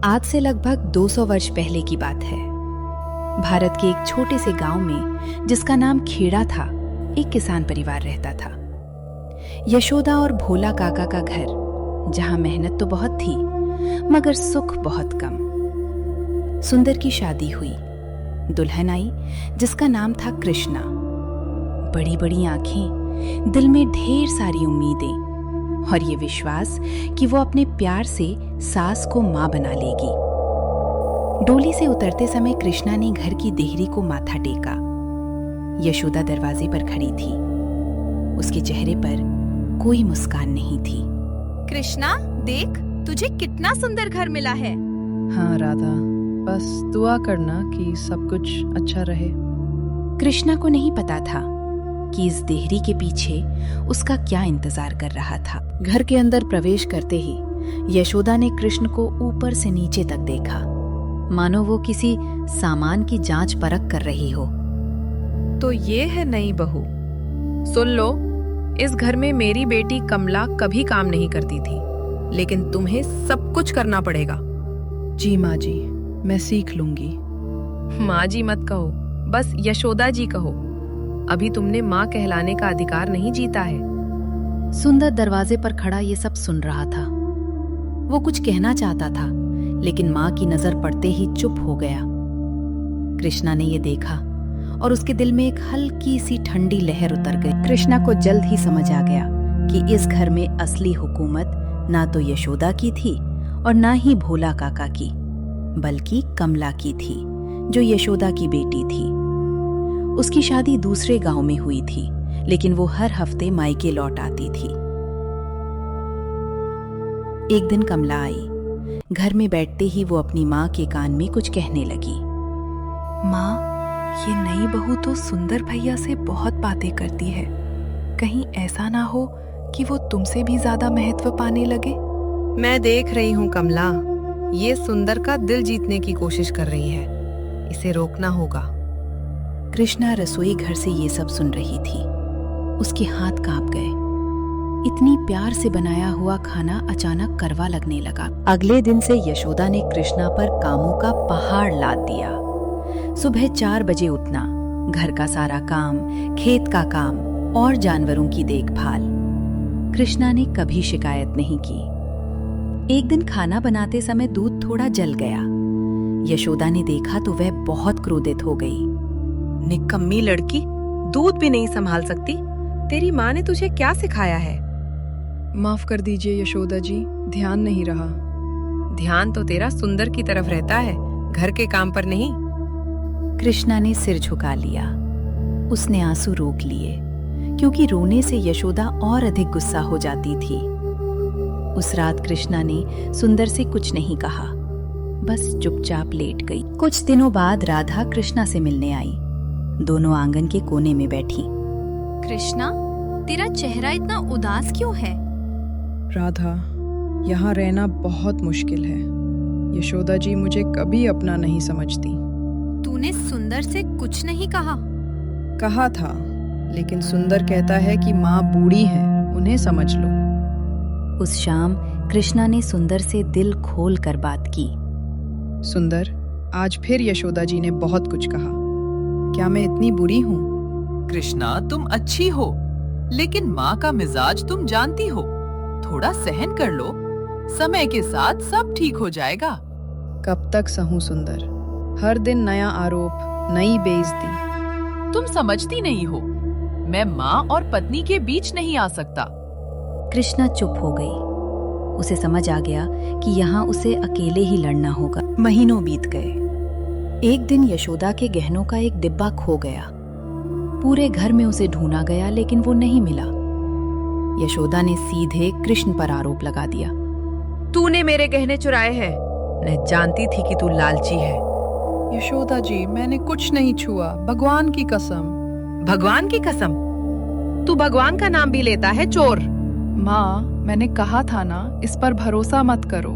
आज से लगभग 200 वर्ष पहले की बात है। भारत के एक छोटे से गांव में, जिसका नाम खेड़ा था, एक किसान परिवार रहता था। यशोदा और भोला काका का घर, जहां मेहनत तो बहुत थी मगर सुख बहुत कम। सुंदर की शादी हुई। दुल्हन आई जिसका नाम था कृष्णा। बड़ी बड़ी आंखें, दिल में ढेर सारी उम्मीदें और ये विश्वास कि वो अपने प्यार से सास को मां बना लेगी। डोली से उतरते समय कृष्णा ने घर की देहरी को माथा टेका। यशोदा दरवाजे पर खड़ी थी। उसके चेहरे पर कोई मुस्कान नहीं थी। कृष्णा, देख तुझे कितना सुंदर घर मिला है। हाँ राधा, बस दुआ करना कि सब कुछ अच्छा रहे। कृष्णा को नहीं पता था कि इस देहरी के पीछे उसका क्या इंतजार कर रहा था। घर के अंदर प्रवेश करते ही यशोदा ने कृष्ण को ऊपर से नीचे तक देखा, मानो वो किसी सामान की जांच परख कर रही हो। तो ये है नई बहू। सुन लो, इस घर में मेरी बेटी कमला कभी काम नहीं करती थी, लेकिन तुम्हें सब कुछ करना पड़ेगा। जी माँ जी, मैं सीख लूंगी। माँ जी मत कहो, बस यशोदा जी कहो। अभी तुमने माँ कहलाने का अधिकार नहीं जीता है। सुंदर दरवाजे पर खड़ा ये सब सुन रहा था। वो कुछ कहना चाहता था, लेकिन माँ की नजर पड़ते ही चुप हो गया। कृष्णा ने ये देखा और उसके दिल में एक हल्की सी ठंडी लहर उतर गई। कृष्णा को जल्द ही समझ आ गया कि इस घर में असली हुकूमत ना तो यशोदा की थी और ना ही भोला काका की, बल्कि कमला की थी, जो यशोदा की बेटी थी। उसकी शादी दूसरे गांव में हुई थी, लेकिन वो हर हफ्ते मायके लौट आती थी। एक दिन कमला आई। घर में बैठते ही वो अपनी माँ के कान में कुछ कहने लगी। माँ, ये नई बहू तो सुंदर भैया से बहुत बातें करती है। कहीं ऐसा ना हो कि वो तुमसे भी ज्यादा महत्व पाने लगे। मैं देख रही हूँ कमला, ये सुंदर का दिल जीतने की कोशिश कर रही है। इसे रोकना होगा। कृष्णा रसोई घर से ये सब सुन रही थी। उसके हाथ कांप गए। इतनी प्यार से बनाया हुआ खाना अचानक कड़वा लगने लगा। अगले दिन से यशोदा ने कृष्णा पर कामों का पहाड़ लाद दिया। सुबह 4 बजे उठना, घर का सारा काम, खेत का काम और जानवरों की देखभाल। कृष्णा ने कभी शिकायत नहीं की। एक दिन खाना बनाते समय दूध थोड़ा जल गया। यशोदा ने देखा तो वह बहुत क्रोधित हो गई। निकम्मी लड़की, दूध भी नहीं संभाल सकती। तेरी माँ ने तुझे क्या सिखाया है? माफ कर दीजिए यशोदा जी, ध्यान नहीं रहा। ध्यान तो तेरा सुंदर की तरफ रहता है, घर के काम पर नहीं। कृष्णा ने सिर झुका लिया। उसने आंसू रोक लिए, क्योंकि रोने से यशोदा और अधिक गुस्सा हो जाती थी। उस रात कृष्णा ने सुंदर से कुछ नहीं कहा, बस चुपचाप लेट गई। कुछ दिनों बाद राधा कृष्णा से मिलने आई। दोनों आंगन के कोने में बैठी। कृष्णा, तेरा चेहरा इतना उदास क्यों है? राधा, यहाँ रहना बहुत मुश्किल है। यशोदा जी मुझे कभी अपना नहीं समझती। तूने सुंदर से कुछ नहीं कहा? कहा था, लेकिन सुंदर कहता है कि माँ बूढ़ी है, उन्हें समझ लो। उस शाम कृष्णा ने सुंदर से दिल खोल कर बात की। सुंदर, आज फिर यशोदा जी ने बहुत कुछ कहा। क्या मैं इतनी बुरी हूँ? कृष्णा, तुम अच्छी हो, लेकिन माँ का मिजाज तुम जानती हो। थोड़ा सहन कर लो, समय के साथ सब ठीक हो जाएगा। कब तक सहूं सुंदर? हर दिन नया आरोप, नई बेइज्जती। तुम समझती नहीं हो, मैं माँ और पत्नी के बीच नहीं आ सकता। कृष्णा चुप हो गई। उसे समझ आ गया कि यहाँ उसे अकेले ही लड़ना होगा। महीनों बीत गए। एक दिन यशोदा के गहनों का एक डिब्बा खो गया। पूरे घर में उसे ढूंढा गया, लेकिन वो नहीं मिला। यशोदा ने सीधे कृष्ण पर आरोप लगा दिया। तूने मेरे गहने चुराए हैं। मैं जानती थी कि तू लालची है। यशोदा जी, मैंने कुछ नहीं छुआ, भगवान की कसम। भगवान की कसम? तू भगवान का नाम भी लेता है, चोर। माँ, मैंने कहा था ना, इस पर भरोसा मत करो।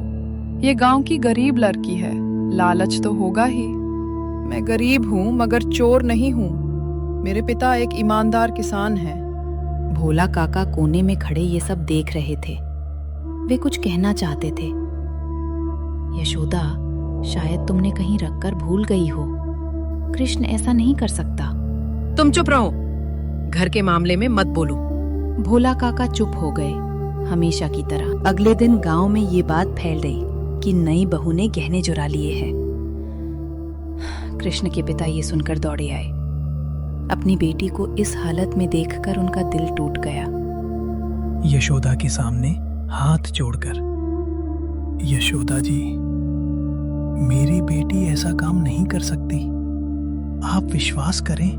ये गांव की गरीब लड़की है, लालच तो होगा ही। मैं गरीब हूँ मगर चोर नहीं हूँ। मेरे पिता एक ईमानदार किसान हैं। भोला काका कोने में खड़े ये सब देख रहे थे। वे कुछ कहना चाहते थे। यशोदा, शायद तुमने कहीं रखकर भूल गई हो। कृष्ण ऐसा नहीं कर सकता। तुम चुप रहो, घर के मामले में मत बोलो। भोला काका चुप हो गए, हमेशा की तरह। अगले दिन गांव में ये बात फैल गई कि नई बहू ने गहने चुरा लिए हैं। कृष्ण के पिता ये सुनकर दौड़े आए। अपनी बेटी को इस हालत में देखकर उनका दिल टूट गया। यशोदा के सामने हाथ जोड़कर, यशोदा जी, मेरी बेटी ऐसा काम नहीं कर सकती, आप विश्वास करें।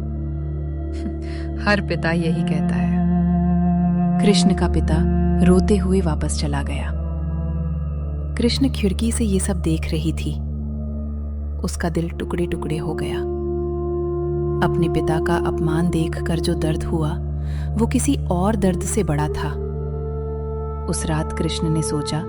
हर पिता यही कहता है। कृष्ण का पिता रोते हुए वापस चला गया। कृष्ण खिड़की से ये सब देख रही थी। उसका दिल टुकड़े टुकड़े हो गया। अपने पिता का अपमान देखकर जो दर्द हुआ वो किसी और दर्द से बड़ा था। उस रात कृष्ण ने सोचा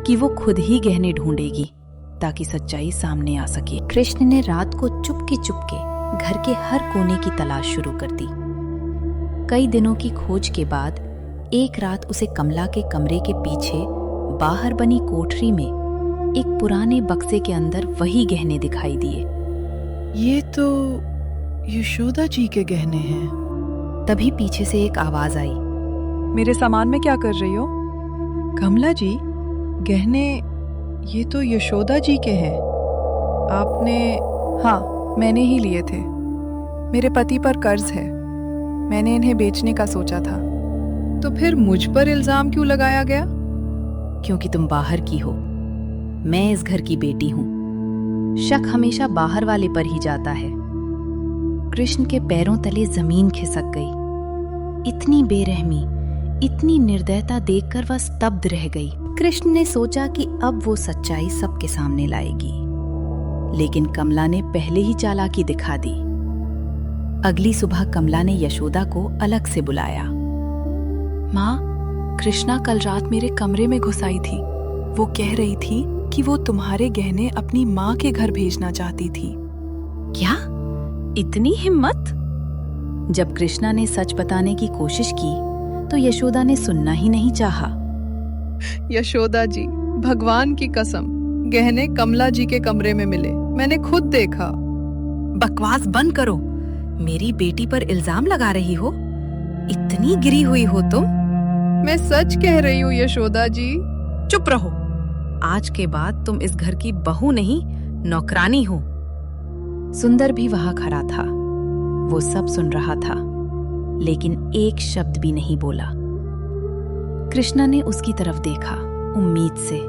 कि वो खुद ही गहने ढूंढेगी ताकि सच्चाई सामने आ सके। कृष्ण ने रात को चुपके चुपके घर के हर कोने की तलाश शुरू कर दी। कई दिनों की खोज के बाद एक रात उसे कमला के कमरे के पीछे बाहर बनी कोठरी में एक पुराने बक्से के अंदर वही गहने दिखाई दिए। ये तो यशोदा जी के गहने हैं। तभी पीछे से एक आवाज आई। मेरे सामान में क्या कर रही हो? कमला जी, गहने ये तो यशोदा जी के हैं। आपने? हाँ, मैंने ही लिए थे। मेरे पति पर कर्ज है, मैंने इन्हें बेचने का सोचा था। तो फिर मुझ पर इल्जाम क्यों लगाया गया? क्योंकि तुम बाहर की हो, मैं इस घर की बेटी हूं। शक हमेशा बाहर वाले पर ही जाता है। कृष्ण के पैरों तले जमीन खिसक गई। इतनी बेरहमी, इतनी निर्दयता देखकर वह स्तब्ध रह गई। कृष्ण ने सोचा कि अब वो सच्चाई सबके सामने लाएगी, लेकिन कमला ने पहले ही चालाकी दिखा दी। अगली सुबह कमला ने यशोदा को अलग से बुलाया। माँ, कृष्णा कल रात मेरे कमरे में घुस आई थी। वो कह रही थी कि वो तुम्हारे गहने अपनी माँ के घर भेजना चाहती थी। क्या? इतनी हिम्मत? जब कृष्णा ने सच बताने की कोशिश की तो यशोदा ने सुनना ही नहीं चाहा। यशोदा जी, भगवान की कसम, गहने कमला जी के कमरे में मिले, मैंने खुद देखा। बकवास बंद करो, मेरी बेटी पर इल्जाम लगा रही हो? इतनी गिरी हुई हो तुम? मैं सच कह रही हूँ यशोदा जी। चुप रहो, आज के बाद तुम इस घर की बहू नहीं, नौकरानी हो। सुंदर भी वहां खड़ा था। वो सब सुन रहा था, लेकिन एक शब्द भी नहीं बोला। कृष्णा ने उसकी तरफ देखा, उम्मीद से,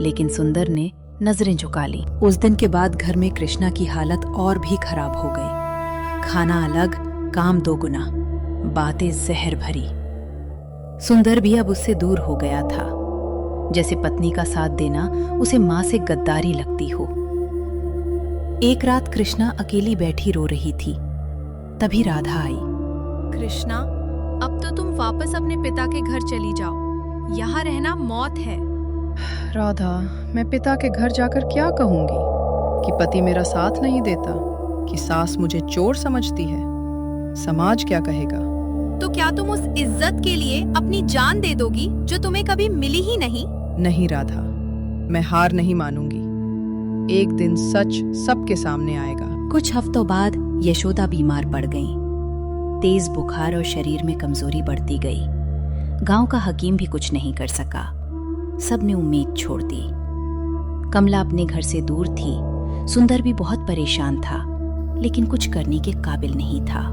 लेकिन सुंदर ने नजरें झुका ली। उस दिन के बाद घर में कृष्णा की हालत और भी खराब हो गई। खाना अलग, काम दोगुना, बातें जहर भरी। सुंदर भी अब उससे दूर हो गया था, जैसे पत्नी का साथ देना उसे मां से गद्दारी लगती हो। एक रात कृष्णा अकेली बैठी रो रही थी। तभी राधा आई। कृष्णा, अब तो तुम वापस अपने पिता के घर चली जाओ। यहाँ रहना मौत है। राधा, मैं पिता के घर जाकर क्या कहूंगी? कि पति मेरा साथ नहीं देता, कि सास मुझे चोर समझती है। समाज क्या कहेगा? तो क्या तुम उस इज्जत के लिए अपनी जान दे दोगी जो तुम्हें कभी मिली ही नहीं? नहीं राधा, मैं हार नहीं मानूंगी। एक दिन सच सबके सामने आएगा। कुछ हफ्तों बाद यशोदा बीमार पड़ गई। तेज बुखार और शरीर में कमजोरी बढ़ती गई। गांव का हकीम भी कुछ नहीं कर सका। सबने उम्मीद छोड़ दी। कमला अपने घर से दूर थी। सुंदर भी बहुत परेशान था, लेकिन कुछ करने के काबिल नहीं था।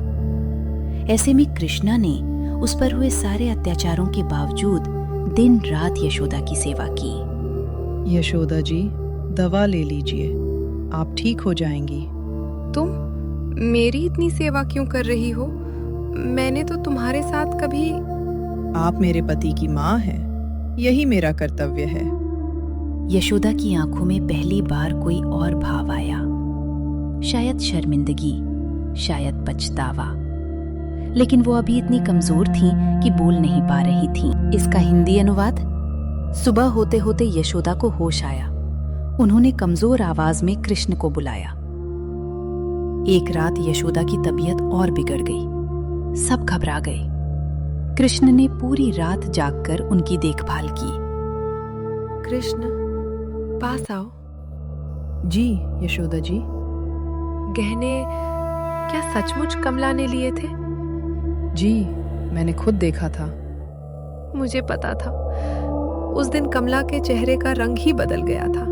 ऐसे में कृष्णा ने उस पर हुए सारे अत्याचारों के बावजूद दिन रात यशोदा की सेवा की। यशोदा जी, दवा ले लीजिए, आप ठीक हो जाएंगी। तुम मेरी इतनी सेवा क्यों कर रही हो? मैंने तो तुम्हारे साथ कभी... आप मेरे पति की माँ हैं, यही मेरा कर्तव्य है। यशोदा की आंखों में पहली बार कोई और भाव आया। शायद शर्मिंदगी, शायद पछतावा। लेकिन वो अभी इतनी कमजोर थी कि बोल नहीं पा रही थी। इसका हिंदी अनुवाद। सुबह होते होते यशोदा को होश आया। उन्होंने कमजोर आवाज में कृष्ण को बुलाया। एक रात यशोदा की तबीयत और बिगड़ गई। सब घबरा गए। कृष्ण ने पूरी रात जागकर उनकी देखभाल की। कृष्ण, पास आओ। जी यशोदा जी। गहने क्या सचमुच कमला ने लिए थे? जी, मैंने खुद देखा था। मुझे पता था। उस दिन कमला के चेहरे का रंग ही बदल गया था,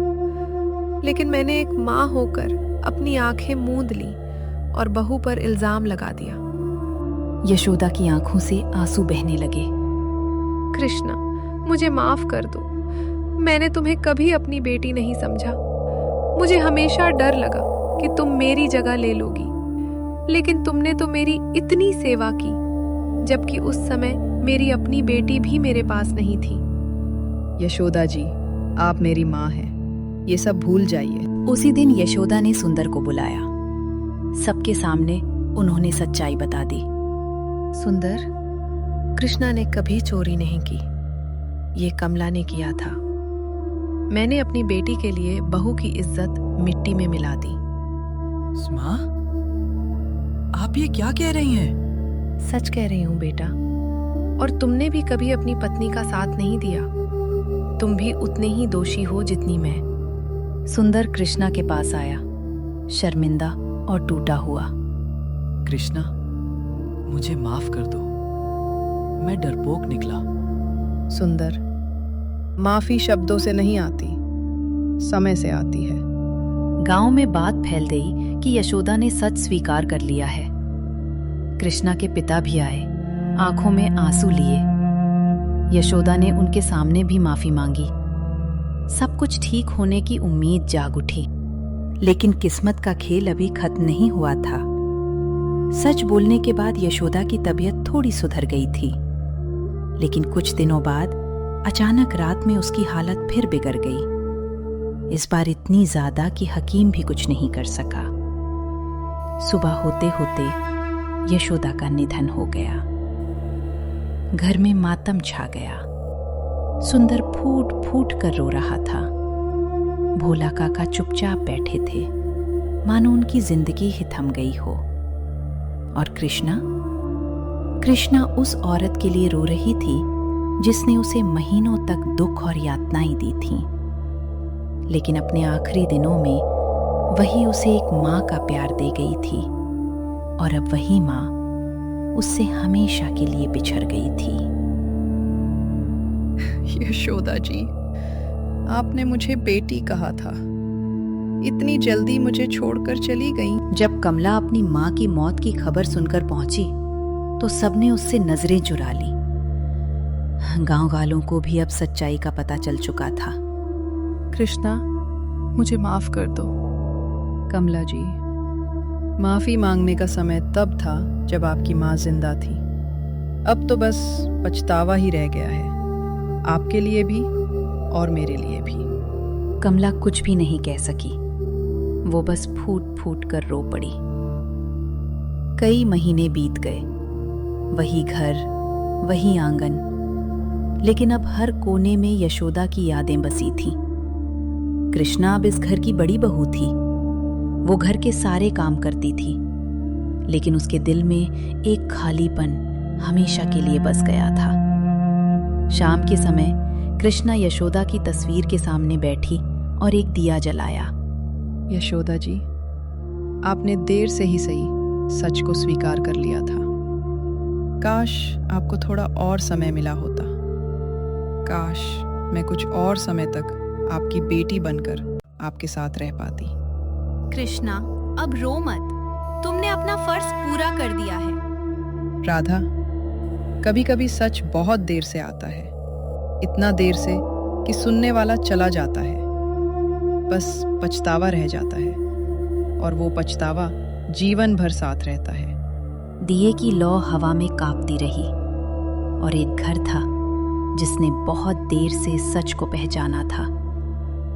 लेकिन मैंने एक माँ होकर अपनी आंखें मूंद ली और बहू पर इल्जाम लगा दिया। यशोदा की आंखों से आंसू बहने लगे। कृष्णा, मुझे माफ कर दो। मैंने तुम्हें कभी अपनी बेटी नहीं समझा। मुझे हमेशा डर लगा कि तुम मेरी जगह ले लोगी, लेकिन तुमने तो मेरी इतनी सेवा की, जबकि उस समय मेरी अपनी बेटी भी मेरे पास नहीं थी। यशोदा जी, आप मेरी माँ हैं, ये सब भूल जाइए। उसी दिन यशोदा ने सुंदर को बुलाया। सबके सामने उन्होंने सच्चाई बता दी। सुंदर, कृष्णा ने कभी चोरी नहीं की, ये कमला ने किया था। मैंने अपनी बेटी के लिए बहू की इज्जत मिट्टी में मिला दी। माँ, आप ये क्या कह रही हैं? सच कह रही हूँ बेटा, और तुमने भी कभी अपनी पत्नी का साथ नहीं दिया। तुम भी उतने ही दोषी हो जितनी मैं। सुंदर कृष्णा के पास आया, शर्मिंदा और टूटा हुआ। कृष्णा, मुझे माफ कर दो, मैं डरपोक निकला। सुंदर, माफी शब्दों से नहीं आती, समय से आती है। गांव में बात फैल गई कि यशोदा ने सच स्वीकार कर लिया है। कृष्णा के पिता भी आए, आंखों में आंसू लिए। यशोदा ने उनके सामने भी माफी मांगी। सब कुछ ठीक होने की उम्मीद जाग उठी, लेकिन किस्मत का खेल अभी खत्म नहीं हुआ था। सच बोलने के बाद यशोदा की तबीयत थोड़ी सुधर गई थी, लेकिन कुछ दिनों बाद अचानक रात में उसकी हालत फिर बिगड़ गई। इस बार इतनी ज्यादा कि हकीम भी कुछ नहीं कर सका। सुबह होते होते यशोदा का निधन हो गया। घर में मातम छा गया। सुंदर फूट फूट कर रो रहा था। भोला काका चुपचाप बैठे थे, मानो उनकी जिंदगी ही थम गई हो। और कृष्णा उस औरत के लिए रो रही थी जिसने उसे महीनों तक दुख और यातनाएं दी थीं। लेकिन अपने आखिरी दिनों में वही उसे एक माँ का प्यार दे गई थी, और अब वही माँ उससे हमेशा के लिए बिछड़ गई थी। यशोदा जी, आपने मुझे बेटी कहा था, इतनी जल्दी मुझे छोड़कर चली गईं। जब कमला अपनी माँ की मौत की खबर सुनकर पहुंची तो सबने उससे नजरें चुरा ली। गांव वालों को भी अब सच्चाई का पता चल चुका था। कृष्णा, मुझे माफ कर दो। कमला जी, माफी मांगने का समय तब था जब आपकी माँ जिंदा थी। अब तो बस पछतावा ही रह गया है, आपके लिए भी और मेरे लिए भी। कमला कुछ भी नहीं कह सकी, वो बस फूट फूट कर रो पड़ी। कई महीने बीत गए, वही घर, वही आंगन, लेकिन अब हर कोने में यशोदा की यादें बसी थीं। कृष्णा अब इस घर की बड़ी बहू थी। वो घर के सारे काम करती थी, लेकिन उसके दिल में एक खालीपन हमेशा के लिए बस गया था। शाम के समय कृष्णा यशोदा की तस्वीर के सामने बैठी और एक दिया जलाया। यशोदा जी, आपने देर से ही सही सच को स्वीकार कर लिया था। काश आपको थोड़ा और समय मिला होता। काश मैं कुछ और समय तक आपकी बेटी बनकर आपके साथ रह पाती। कृष्णा, अब रो मत, तुमने अपना फर्ज पूरा कर दिया है। राधा, कभी कभी सच बहुत देर से आता है, इतना देर से कि सुनने वाला चला जाता है, बस पछतावा रह जाता है, और वो पछतावा जीवन भर साथ रहता है। दिए की लौ हवा में कांपती रही, और एक घर था जिसने बहुत देर से सच को पहचाना था,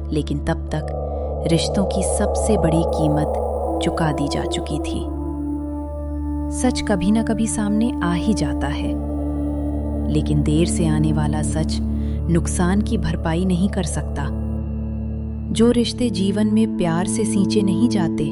लेकिन तब तक रिश्तों की सबसे बड़ी कीमत चुका दी जा चुकी थी। सच कभी ना कभी सामने आ ही जाता है, लेकिन देर से आने वाला सच नुकसान की भरपाई नहीं कर सकता। जो रिश्ते जीवन में प्यार से सींचे नहीं जाते,